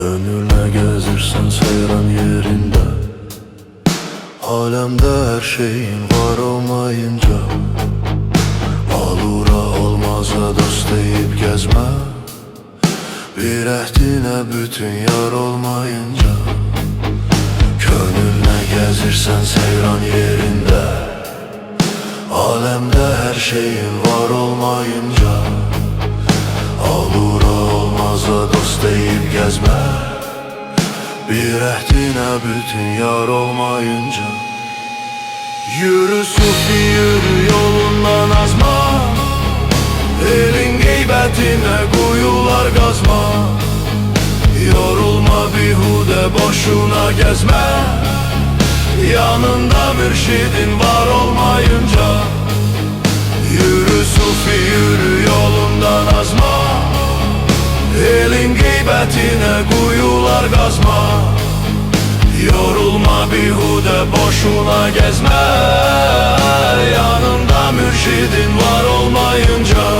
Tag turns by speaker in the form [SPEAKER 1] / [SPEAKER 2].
[SPEAKER 1] Gönlüne gezirsen seyran yerinde, alemde her şeyin var olmayınca, alura olmaza dost deyip gezme. Bir ehdine bütün yar olmayınca. Gönlüne gezirsen seyran yerinde, alemde her şeyin var olmayınca, alura olmaza dost deyip gezme. Bir ehdine bütün yar olmayınca. Yürü sufi yürü yolundan azma, elin gıybetine kuyular kazma. Yorulma bihude boşuna gezme, yanında mürşidin var olmayınca. Yürü sufi yürü yolundan azma, elin gıybetine kuyular kazma. Yorulma bihude boşuna gezme, yanında mürşidin